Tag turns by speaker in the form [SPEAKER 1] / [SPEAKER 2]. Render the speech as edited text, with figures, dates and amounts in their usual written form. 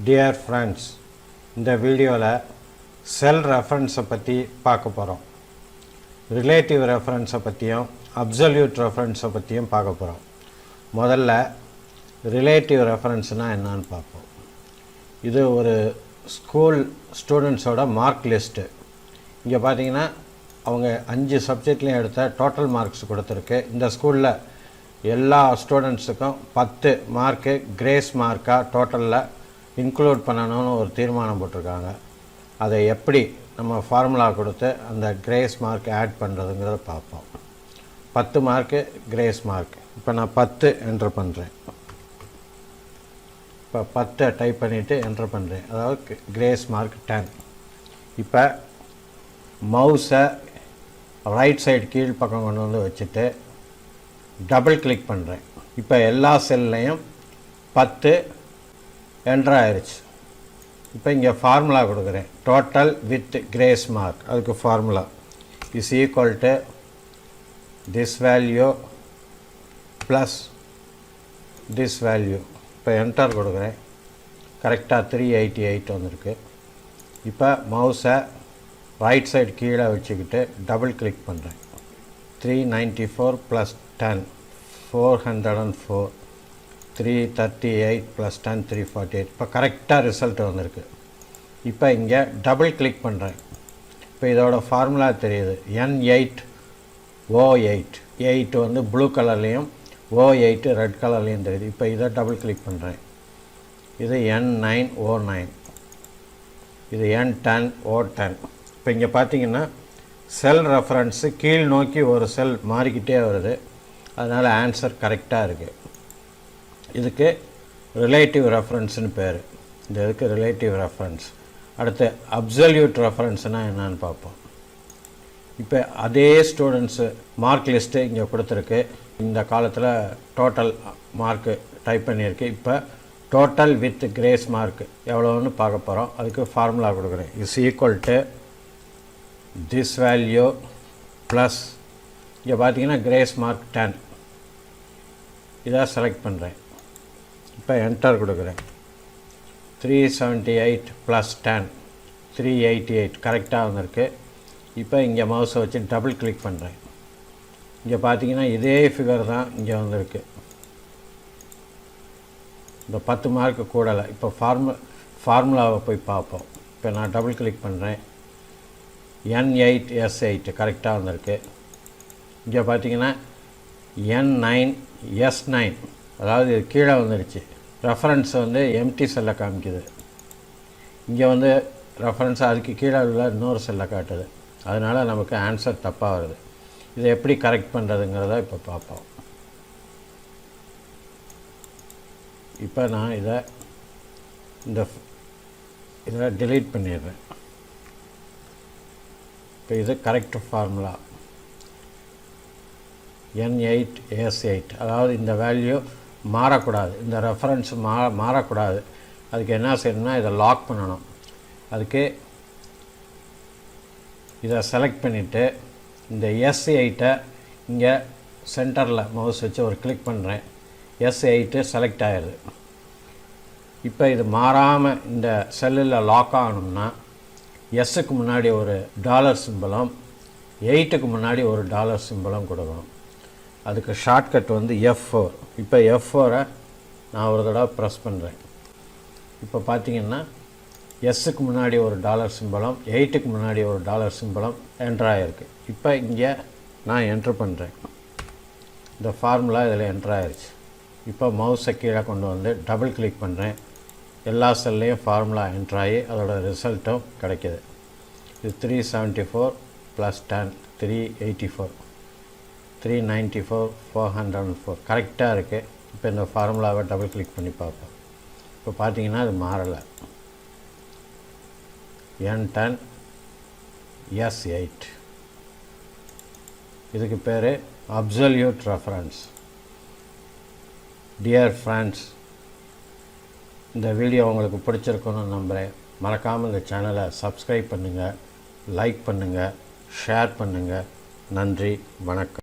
[SPEAKER 1] Dear friends, இந்த வீடியோவில் செல் ரெஃபரன்ஸை பற்றி பார்க்க போகிறோம். ரிலேட்டிவ் ரெஃபரன்ஸை பற்றியும் அப்சல்யூட் ரெஃபரன்ஸை பற்றியும் பார்க்க போகிறோம். முதல்ல ரிலேட்டிவ் ரெஃபரன்ஸ்னால் என்னன்னு பார்ப்போம். இது ஒரு ஸ்கூல் ஸ்டூடெண்ட்ஸோட மார்க் லிஸ்ட்டு. இங்கே பார்த்தீங்கன்னா அவங்க 5 சப்ஜெக்ட்லேயும் எடுத்த டோட்டல் மார்க்ஸ் கொடுத்துருக்கு. இந்த ஸ்கூலில் எல்லா ஸ்டூடெண்ட்ஸுக்கும் 10 மார்க்கு கிரேஸ் மார்க்காக டோட்டலில் இன்க்ளூட் பண்ணணும்னு ஒரு தீர்மானம் போட்டிருக்காங்க. அதை எப்படி நம்ம ஃபார்முலா கொடுத்து அந்த கிரேஸ் மார்க் ஆட் பண்ணுறதுங்கிறத பார்ப்போம். 10 மார்க்கு கிரேஸ் மார்க். இப்போ நான் 10 என்ட்ரு பண்ணுறேன். இப்போ 10 டைப் பண்ணிவிட்டு என்ட்ரு பண்ணுறேன். அதாவது கிரேஸ் மார்க் 10. இப்போ மவுஸை ரைட் சைடு கீழ் பக்கம் கொண்டு வந்து வச்சுட்டு டபுள் கிளிக் பண்ணுறேன். இப்போ எல்லா செல்லையும் 10 என்ட்ரு ஆயிடுச்சு. இப்போ இங்கே ஃபார்முலா கொடுக்குறேன். Total with grace mark. அதுக்கு formula is equal to this value plus this value. இப்போ என்டர் கொடுக்குறேன். கரெக்டாக 388 வந்திருக்கு. இப்போ மவுஸை ரைட் சைடு கீழே வச்சுக்கிட்டு டபுள் கிளிக் பண்ணுறேன். 394 + 10 404, 338 + 10 348. இப்போ கரெக்டாக ரிசல்ட் வந்திருக்கு. இப்போ இங்கே டபுள் கிளிக் பண்ணுறேன். இப்போ இதோட ஃபார்முலா தெரியுது. N8O8. 8 வந்து ப்ளூ கலர்லேயும் O8 ரெட் கலர்லேயும் தெரியுது. இப்போ இதை டபுள் கிளிக் பண்ணுறேன். இது N9O9. இது N10O10. இப்போ இங்கே பார்த்தீங்கன்னா செல் ரெஃபரன்ஸு கீழ் நோக்கி ஒரு செல் மாறிக்கிட்டே வருது. அதனால் ஆன்சர் கரெக்டாக இருக்குது. இதுக்கு ரிலேட்டிவ் ரெஃபரன்ஸ்னு பேர். இந்த இதுக்கு ரிலேட்டிவ் ரெஃபரன்ஸ். அடுத்து அப்சல்யூட் ரெஃபரன்ஸ்னால் என்னன்னு பார்ப்போம். இப்போ அதே ஸ்டூடெண்ட்ஸு மார்க் லிஸ்ட்டு இங்கே கொடுத்துருக்கு. இந்த காலத்தில் டோட்டல் மார்க்கு டைப் பண்ணியிருக்கு. இப்போ டோட்டல் வித் கிரேஸ் மார்க் எவ்வளோன்னு பார்க்க போகிறோம். அதுக்கு ஃபார்முலா கொடுக்குறேன். Is equal to this value plus இங்கே பார்த்தீங்கன்னா கிரேஸ் மார்க் 10. இதாக செலக்ட் பண்ணுறேன். இப்போ என்டர் கொடுக்குறேன். 378 + 10 388 கரெக்டாக வந்திருக்கு. இப்போ இங்கே மவுஸை வச்சு டபுள் கிளிக் பண்ணுறேன். இங்கே பார்த்தீங்கன்னா இதே ஃபிகர் தான் இங்கே வந்திருக்கு. இந்த 10 மார்க்கு கூடலை. இப்போ ஃபார்முலாவை போய் பார்ப்போம். இப்போ நான் டபுள் கிளிக் பண்ணுறேன். N8S8 கரெக்டாக வந்திருக்கு. இங்கே பார்த்தீங்கன்னா N9S9, அதாவது இது கீழே வந்துடுச்சு. ரெஃபரன்ஸ் வந்து எம்டி செல்லை காமிக்குது. இங்கே வந்து ரெஃபரன்ஸ் அதுக்கு கீழே உள்ள இன்னொரு செல்லை காட்டுது. அதனால் நமக்கு ஆன்சர் தப்பாக வருது. இதை எப்படி கரெக்ட் பண்ணுறதுங்கிறத இப்போ பார்ப்போம். இப்போ நான் இதை delete பண்ணிடுறேன். இப்போ இது கரெக்ட் ஃபார்முலா N8S8. அதாவது இந்த வேல்யூ மாறக்கூடாது. இந்த ரெஃபரன்ஸ் மாறக்கூடாது. அதுக்கு என்ன செய்யணும்னா இதை லாக் பண்ணணும். அதுக்கு இதை செலக்ட் பண்ணிவிட்டு இந்த S8 இங்கே சென்டரில் மவுஸ் வச்சு ஒரு கிளிக் பண்ணுறேன். S8 செலக்ட் ஆகிடுது. இப்போ இது மாறாமல் இந்த செல்லில் லாக் ஆகணும்னா எஸ்ஸுக்கு முன்னாடி ஒரு டாலர் சிம்பலும் 8க்கு முன்னாடி ஒரு டாலர் சிம்பலும் கொடுக்கணும். அதுக்கு ஷார்ட்கட் வந்து F4. இப்போ F4 நான் ஒரு தடவை ப்ரெஸ் பண்ணுறேன். இப்போ பார்த்தீங்கன்னா எஸ்ஸுக்கு முன்னாடி ஒரு டாலர் சிம்பலும் 8க்கு முன்னாடி ஒரு டாலர் சிம்பலும் என்ட்ரு ஆகிருக்கு. இப்போ இங்கே நான் என்ட்ரு பண்ணுறேன். இந்த ஃபார்முலா இதில் என்ட்ரு ஆகிருச்சு. இப்போ மவுஸை கீழே கொண்டு வந்து டபுள் கிளிக் பண்ணுறேன். எல்லா செல்லையும் ஃபார்முலா என்ட்ரு ஆகி அதோட ரிசல்ட்டும் கிடைக்கிது. இது 374 + 10 384, 394 404 கரெக்டாக இருக்குது. இப்போ இந்த ஃபார்முலாவை டபுள் கிளிக் பண்ணி பார்ப்போம். இப்போ பார்த்தீங்கன்னா அது மாறலை. N10S8. இதுக்கு பேர் அப்சல்யூட் ரெஃபரன்ஸ். டியர் ஃப்ரெண்ட்ஸ், இந்த வீடியோ உங்களுக்கு பிடிச்சிருக்குன்னு நம்புகிறேன். மறக்காமல் இந்த சேனலை சப்ஸ்கிரைப் பண்ணுங்கள், லைக் பண்ணுங்கள், ஷேர் பண்ணுங்கள். நன்றி, வணக்கம்.